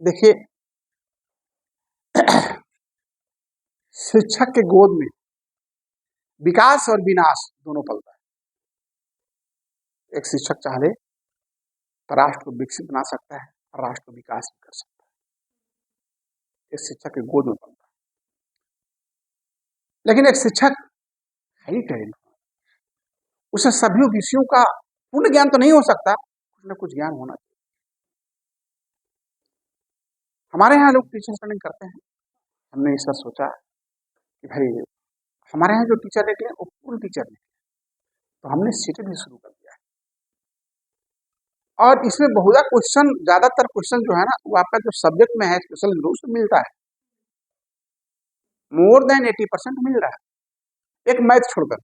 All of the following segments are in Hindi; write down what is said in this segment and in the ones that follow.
देखिए, शिक्षक के गोद में विकास और विनाश दोनों पलता है। एक शिक्षक चाहे तो राष्ट्र को विकसित बना सकता है और राष्ट्र को विकास भी कर सकता है। एक शिक्षक के गोद में पलता है। लेकिन एक शिक्षक है ही टैलेंट, उसे सभी विषयों का पूर्ण ज्ञान तो नहीं हो सकता, कुछ न कुछ ज्ञान होना चाहिए। हमारे यहाँ लोग टीचर ट्रेनिंग करते हैं। हमने इस बार सोचा कि भाई हमारे यहाँ जो टीचर निकले वो पूर्ण टीचर निकले, तो हमने सीटें भी शुरू कर दिया है। और इसमें बहुधा क्वेश्चन, ज्यादातर क्वेश्चन जो है ना वो आपका जो सब्जेक्ट में है स्पेशल ग्रुप से मिलता है, मोर देन 80% मिल रहा है, एक मैथ छोड़कर।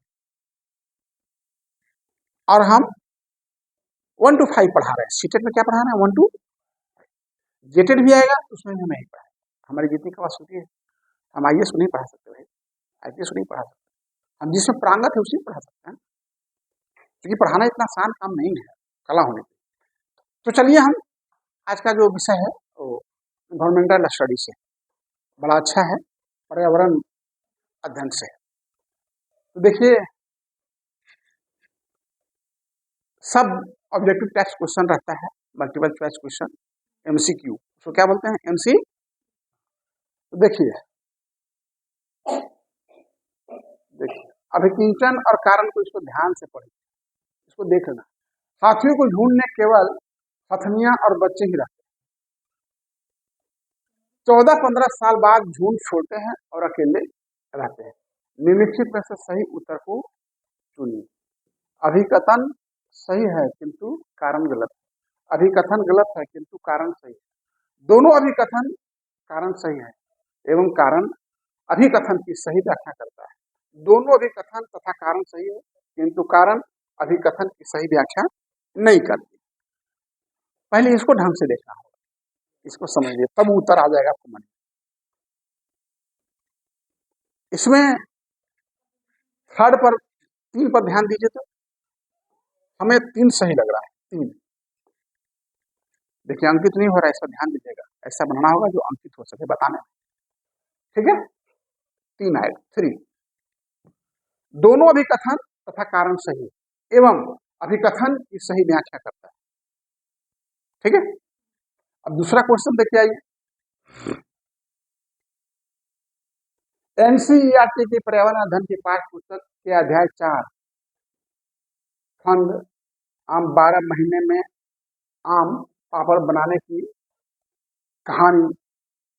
और हम 1 to 5 पढ़ा रहे हैं। सीटेट में क्या पढ़ा रहे हैं? 1 to जेटेड भी आएगा तो उसमें भी हमें ही पढ़ाएगा। हमारी जितनी कैपेसिटी है, हम आईएएस को नहीं पढ़ा सकते भाई, आईपीएस को नहीं पढ़ा सकते, हम जिसमें प्रांगत है उसी में पढ़ा सकते हैं, क्योंकि पढ़ाना इतना आसान काम नहीं है, कला होने की। तो चलिए, हम आज का जो विषय है वो इन्वायरमेंटल स्टडी से बड़ा अच्छा है, पर्यावरण अध्ययन से। तो देखिए, सब ऑब्जेक्टिव टेस्ट क्वेश्चन रहता है, मल्टीपल चॉइस क्वेश्चन, एमसीक्यू, उसको क्या बोलते हैं? एमसी। तो देखिए अभिकिंचन और कारण को इसको ध्यान से पढ़िए, इसको देख लेना। साथियों को ढूंढने केवल हथनियां और बच्चे ही रहते हैं। 14-15 साल बाद झुंड छोड़ते हैं और अकेले रहते हैं। निम्नलिखित में से सही उत्तर को चुनिए। अभिकथन सही है किंतु कारण गलत है। अभिकथन गलत है किंतु कारण सही है। दोनों अभिकथन कारण सही है एवं कारण अभिकथन की सही व्याख्या करता है। दोनों अभिकथन तथा कारण सही है किंतु कारण अभिकथन की सही व्याख्या नहीं करती। पहले इसको ढंग से देखना होगा, इसको समझिए, तब उत्तर आ जाएगा आपको मन में। इसमें थर्ड पर 3 पर ध्यान दीजिए, तो हमें 3 सही लग रहा है। 3 देखिए, अंकित नहीं हो रहा है, इस पर ध्यान दीजिएगा। ऐसा बनाना होगा जो अंकित हो सके बताने में, ठीक है? 3 आएगा, 3। दोनों अभिकथन तथा कारण सही एवं अभिकथन की सही व्याख्या करता है, ठीक है? अब दूसरा क्वेश्चन देखिए, आइए। एनसीईआरटी की पर्यावरण अध्ययन की पाठ्य पुस्तक के अध्याय 4 खंड आम 12 महीने में आम पापड़ बनाने की कहानी,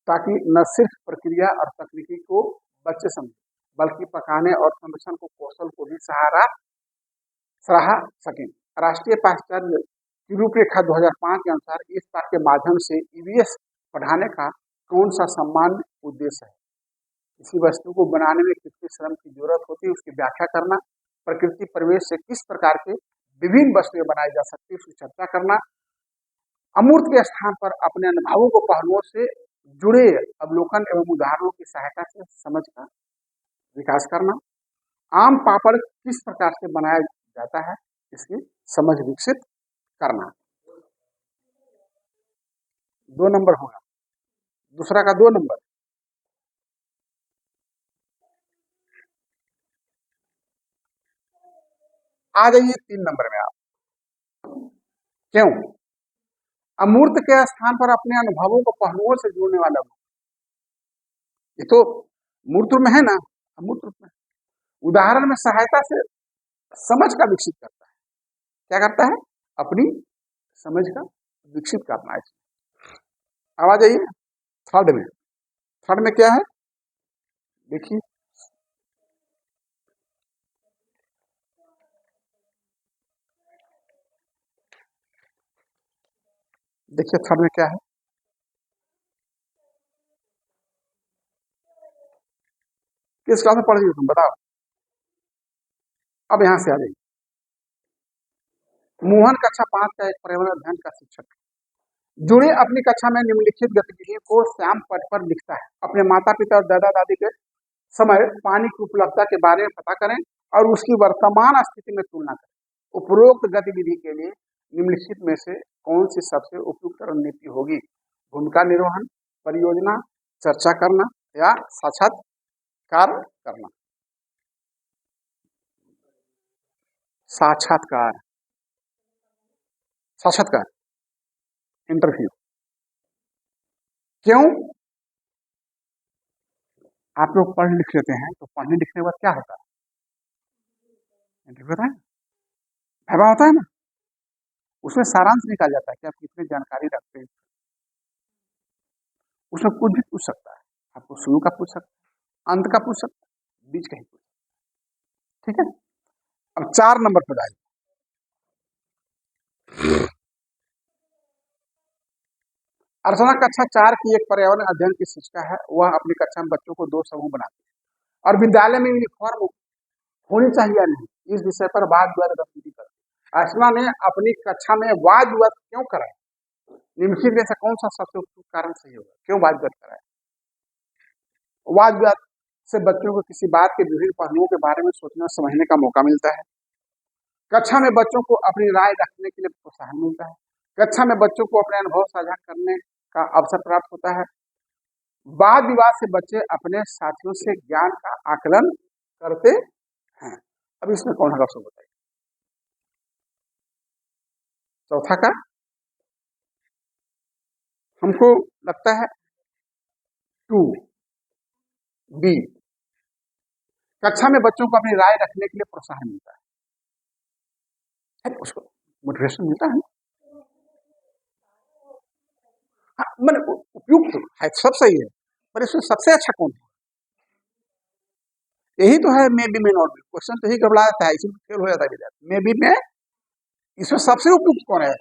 ताकि न सिर्फ प्रक्रिया और तकनीकी को बच्चे समझे बल्कि पकाने और संरक्षण को कौशल को भी सराहा सकें। राष्ट्रीय पाठ्यक्रम की रूपरेखा 2005 के अनुसार इस पाठ के माध्यम से ईवीएस पढ़ाने का कौन सा सामान्य उद्देश्य है? किसी वस्तु को बनाने में कितने श्रम की जरूरत होती है उसकी व्याख्या करना, प्रकृति परिवेश से किस प्रकार के विभिन्न वस्तुएं बनाई जा सकती है उसकी चर्चा करना, अमूर्त के स्थान पर अपने अनुभवों को पहलुओं से जुड़े अवलोकन एवं उदाहरणों की सहायता से समझ का विकास करना, आम पापड़ किस प्रकार से बनाया जाता है इसकी समझ विकसित करना। 2 नंबर होगा, दूसरा का 2 नंबर। आ जाइए 3 नंबर में आप। क्यों? अमूर्त के स्थान पर अपने अनुभवों को पहलुओं से जोड़ने वाला, ये तो मूर्त रूप में है ना, अमूर्त रूप में उदाहरण में सहायता से समझ का विकसित करता है। क्या करता है? अपनी समझ का विकसित करना है। अब आ जाइए थर्ड में। थर्ड में क्या है? देखिए, थर्ड में क्या है? किस क्लास में पढ़ रही हो तुम बताओ? अब यहां से आ जाइए। मोहन कक्षा 5 का एक पर्यावरण अध्ययन का शिक्षक जुड़े अपनी कक्षा में निम्नलिखित गतिविधियों को श्याम पट पर लिखता है। अपने माता पिता और दादा दादी के समय पानी की उपलब्धता के बारे में पता करें और उसकी वर्तमान स्थिति में तुलना करें। उपरोक्त गतिविधि के लिए निम्नलिखित में से कौन सी सबसे उपयुक्त रणनीति होगी? भूमिका निर्वहन, परियोजना, चर्चा करना या साक्षात्कार करना। साक्षात्कार, साक्षात्कार, इंटरव्यू। क्यों? आप लोग पढ़ लिख लेते हैं तो पढ़ने लिखने के बाद क्या होता है? इंटरव्यू होता है, वाइवा होता है ना, उसमें सारांश निकाल जाता है कि आप कितनी जानकारी रखते हैं। उसमें कुछ भी पूछ सकता है, आपको शुरू का पूछ सकता है, अंत का पूछ सकता है, बीच का ही पूछ सकता है। ठीक है, अब 4 नंबर पर आइए। अर्चना कक्षा 4 की एक पर्यावरण अध्ययन की शिक्षिका है। वह अपनी कक्षा में बच्चों को 2 समूह बनाती है और विद्यालय में यूनिफॉर्म होनी चाहिए या नहीं, इस विषय पर वाद विवाद करती है। अर्चना ने अपनी कक्षा में वाद विवाद क्यों कराया? निम्नलिखित में से कौन सा सबसे उपयुक्त कारण सही होगा? क्यों वाद विवाद कराया? वाद विवाद से बच्चों को किसी बात के विभिन्न पहलुओं के बारे में सोचना समझने का मौका मिलता है। कक्षा में बच्चों को अपनी राय रखने के लिए प्रोत्साहन मिलता है। कक्षा में बच्चों को अपने अनुभव साझा करने का अवसर प्राप्त होता है। वाद विवाद से बच्चे अपने साथियों से ज्ञान का आकलन करते हैं। अब इसमें कौन होगा, सब बताइए। चौथा का हमको लगता है 2B। कक्षा में बच्चों को अपनी राय रखने के लिए प्रोत्साहन मिलता है, उसको मोटिवेशन मिलता है। हाँ, मैंने उपयुक्त है, सब सही है, पर इसमें सबसे अच्छा कौन है? यही तो है may be may not be. Question तो ही गड़बड़ाता है, इसमें फेल हो जाता है विद्यार्थी। मे बी में इसमें सबसे उपयुक्त कौन है?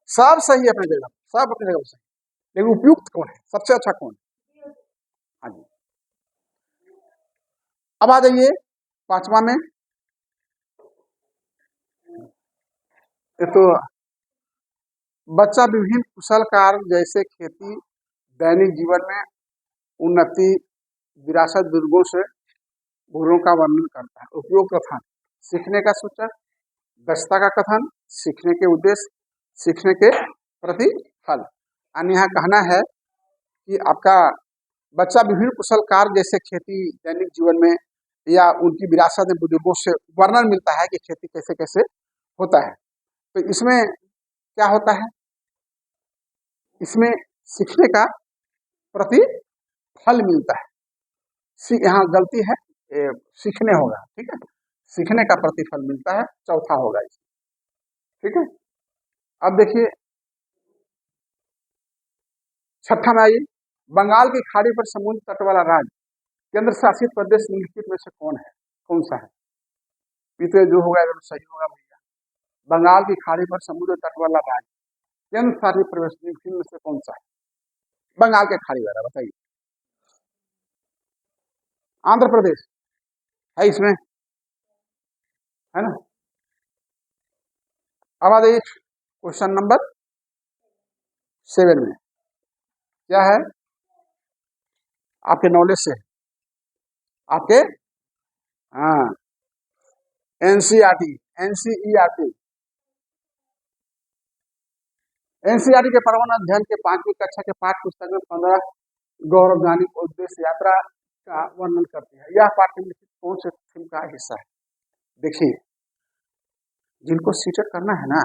सब सही है अपनी जगह, सब अपनी जगह सही, लेकिन उपयुक्त कौन है, सबसे अच्छा कौन है? हाँ जी। अब आ जाइए 5वां में। तो बच्चा विभिन्न कुशल कार्य जैसे खेती, दैनिक जीवन में उन्नति, विरासत बुजुर्गों से गुणों का वर्णन करता है। उपयोग कथन, सीखने का सूचक, दक्षता का कथन, सीखने के उद्देश्य, सीखने के प्रतिफल। अन्य यहाँ कहना है कि आपका बच्चा विभिन्न कुशल कार्य जैसे खेती, दैनिक जीवन में या उनकी विरासत में बुजुर्गों से वर्णन मिलता है कि खेती कैसे कैसे होता है। तो इसमें क्या होता है? इसमें सीखने का प्रतिफल मिलता है। यहाँ गलती है, सीखने होगा, ठीक है, सीखने का प्रतिफल मिलता है, चौथा होगा इसमें। ठीक है, अब देखिए 6ठा में आइए। बंगाल की खाड़ी पर समुद्र तट वाला राज्य केंद्र शासित प्रदेश निम्नलिखित में से कौन है? कौन सा है? पीछे जो होगा एकदम सही होगा भैया। बंगाल की खाड़ी पर समुद्र तट वाला राज्य केंद्र शासित प्रदेश निम्नलिखित में से कौन सा है? बंगाल के खाड़ी वाला बताइए। आंध्र प्रदेश है इसमें, है ना। अब आ जाइए क्वेश्चन नंबर 7 में। क्या है? आपके नॉलेज से, आपके हाँ एनसीईआरटी, एनसीईआरटी, एनसीईआरटी के प्रवचन अध्ययन के 5वीं कक्षा के पाठ्य पुस्तक में 15 गौरवगानिक उद्देश्य यात्रा का वर्णन करती है। यह पाठ्य निम्नलिखित कौन से थीम का हिस्सा है? देखिए, जिनको सीटेट करना है ना,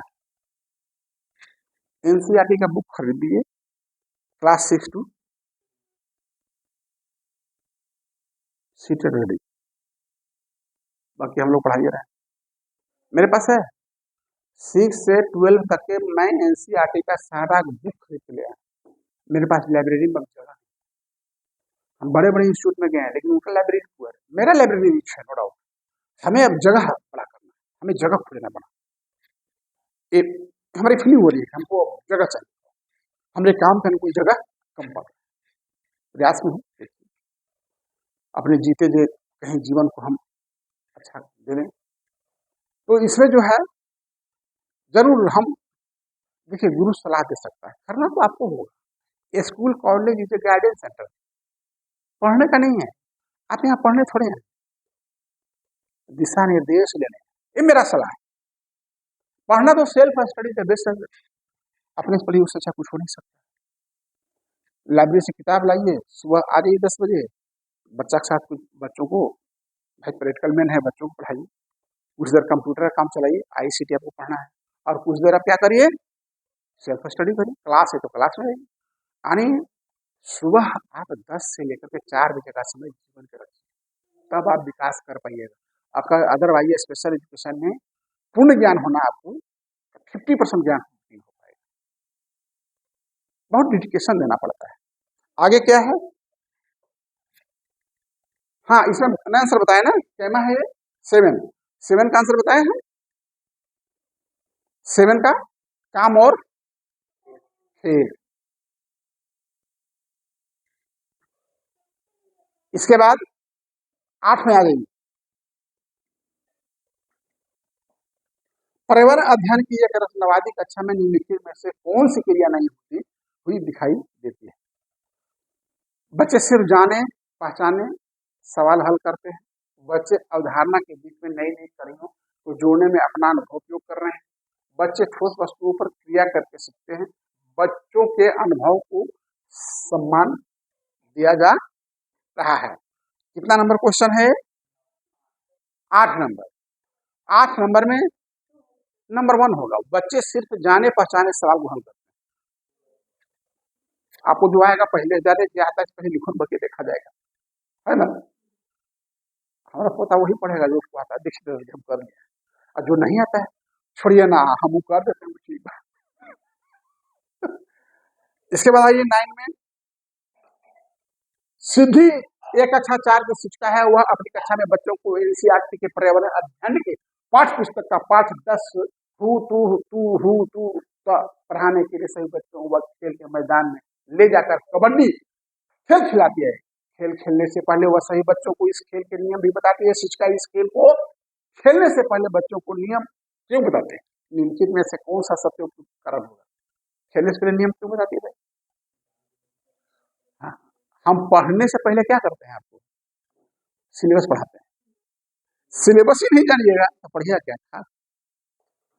एनसीईआरटी का बुक खरीदिए, क्लास 6 टू सीटेट रेडी। बाकी हम लोग पढ़ाइए रहे, मेरे पास है 6 से 12 तक के मैं एनसीईआरटी का सारा बुक खरीद के लिया। मेरे पास लाइब्रेरी में जगह, हम बड़े बड़े इंस्टीट्यूट में गए हैं लेकिन उनका लाइब्रेरी पूरा है, मेरा लाइब्रेरी रिच है, नो डाउट। हमें अब जगह बड़ा करना है, हमें जगह खोजना पड़ा, एक हमारी फीलिंग हो रही है, हमको जगह चाहिए, हमने काम करने को जगह कम पड़ रहा है। प्रयास में हूँ अपने जीते जे कहीं जीवन को हम अच्छा दे दें। तो इसमें जो है जरूर हम देखिए, गुरु सलाह दे सकता है, करना तो आपको होगा। School college is a guidance centre, पढ़ने का नहीं है, आप यहाँ पढ़ने थोड़े हैं, दिशा निर्देश लेने, ये मेरा सलाह है। पढ़ना तो सेल्फ स्टडी का बेस्ट है, अपने से पढ़ी उससे अच्छा कुछ हो नहीं सकता। लाइब्रेरी से किताब लाइए, सुबह आ जाइए 10 बजे, बच्चा के साथ कुछ बच्चों को, भाई प्रैक्टिकल मेन है, बच्चों को पढ़ाइए, कुछ देर कंप्यूटर का काम चलाइए, आईसीटी आपको पढ़ना है, और कुछ देर आप क्या करिए, सेल्फ स्टडी करिए, क्लास है तो क्लास में रहिए। यानी सुबह आप 10 से लेकर के 4 बजे का समय जीवन के रखिए, तब आप विकास कर पाइएगा। आपका अदरवाइज स्पेशल एजुकेशन में पूर्ण ज्ञान होना आपको 50% ज्ञान नहीं हो पाएगा, बहुत डेडिकेशन देना पड़ता है। आगे क्या है, हाँ इसमें आंसर बताया ना, कैमा है 7, 7 का आंसर बताया है, 7 का काम और खेल। इसके बाद 8 में आ गई, पर्यावरण अध्ययन की एक रचनावादी कक्षा में निम्नलिखित में से कौन सी क्रिया नहीं होती हुई दिखाई देती है। बच्चे सिर्फ जाने पहचाने सवाल हल करते हैं, बच्चे अवधारणा के बीच में नई नई कड़ियों को जोड़ने में अपना अनुभव उपयोग कर रहे हैं, बच्चे ठोस वस्तुओं पर क्रिया करके सीखते हैं, बच्चों के अनुभव को सम्मान दिया जा रहा है। कितना नंबर क्वेश्चन है, 8 नंबर। 8 नंबर में नंबर 1 होगा, बच्चे सिर्फ जाने पहचाने सवाल को हल करते हैं। आपको जो आएगा पहले जाने क्या आता है पहले लिखो बच्चे देखा जाएगा, है ना, हमारा पोता वही पढ़ेगा जो उसको आता है, दीक्षित हम कर लिया, और जो नहीं आता है छोड़िए ना, हम कर देते हैं ठीक बात। इसके बाद आइए 9 में, सिद्धि एक कक्षा 4 की शिक्षिका है, वह अपनी कक्षा में बच्चों को एनसीईआरटी के पर्यावरण अध्ययन के पाठ्य पुस्तक का पाठ 10 पढ़ाने के लिए सभी बच्चों को खेल के मैदान में ले जाकर कबड्डी खेल खिलाती है। खेल खेलने से पहले वह सभी बच्चों को इस खेल के नियम भी बताती है। शिक्षिका इस खेल को खेलने से पहले बच्चों को नियम क्यों बताते हैं, निम्नलिखित में से कौन सा सत्य कारण होगा, खेलने से पहले नियम क्यों बताती है? हाँ, हम पढ़ने से पहले क्या करते हैं, आपको सिलेबस पढ़ाते हैं, सिलेबस ही नहीं जानिएगा तो पढ़िएगा क्या था।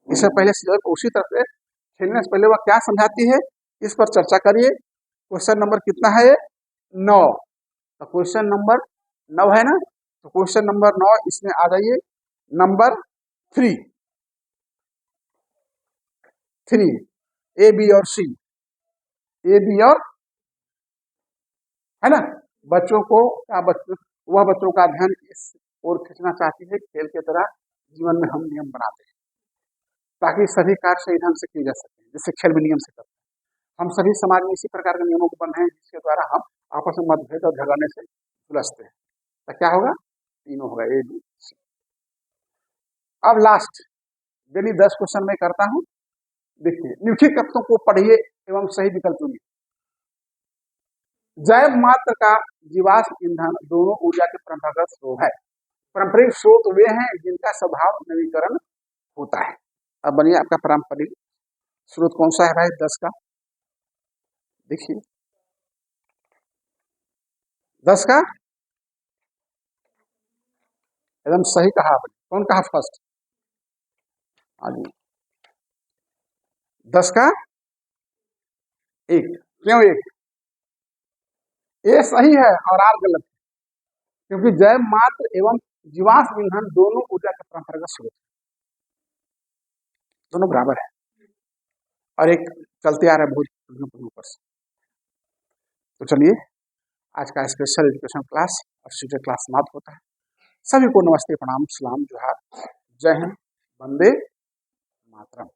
इससे पहले सिलेबस उसी तरह से खेलने से पहले वह क्या समझाती है, इस पर चर्चा करिए। क्वेश्चन नंबर कितना है, 9। तो क्वेश्चन नंबर 9 है ना, तो क्वेश्चन नंबर 9 इसमें आ जाइए, नंबर 3 ए बी और सी, ए बी और, है ना, बच्चों को वह बच्चों का ध्यान इस ओर खींचना चाहती है, खेल की तरह जीवन में हम नियम बनाते हैं ताकि सभी कार्य सही ढंग से किए जा सके, जिससे खेल में नियम से करते हैं। हम सभी समाज में इसी प्रकार के नियमों को बने हैं जिसके द्वारा हम आपस में मतभेद और झगड़ने से सुलझते हैं। तो क्या होगा, तीनों होगा, ए बी सी। अब लास्ट यानी 10 क्वेश्चन में करता हूं, देखिए निम्नलिखित कथनों को पढ़िए एवं सही विकल्प चुनिए। जैव मात्र का जीवाश्म ईंधन दोनों ऊर्जा के परंपरागत स्रोत है। पारंपरिक स्रोत वे हैं जिनका स्वभाव नवीकरण होता है। अब बनिए आपका पारंपरिक स्रोत कौन सा है भाई, 10 का देखिए, 10 का एकदम सही कहा आपने, कौन कहा फर्स्ट, आगे 10 का 1, क्यों 1, ए सही है और आर गलत है, क्योंकि जैव मात्र एवं जीवाश्म ईंधन दोनों ऊर्जा के परंपरागत स्रोत, दोनों बराबर है, और एक चलते आ रहा है बहुत ऊपर से। तो चलिए आज का स्पेशल एजुकेशन क्लास और सीटेट क्लास समाप्त होता है। सभी को नमस्ते, प्रणाम, सलाम, जोहार, जय हिंद, वंदे मातरम।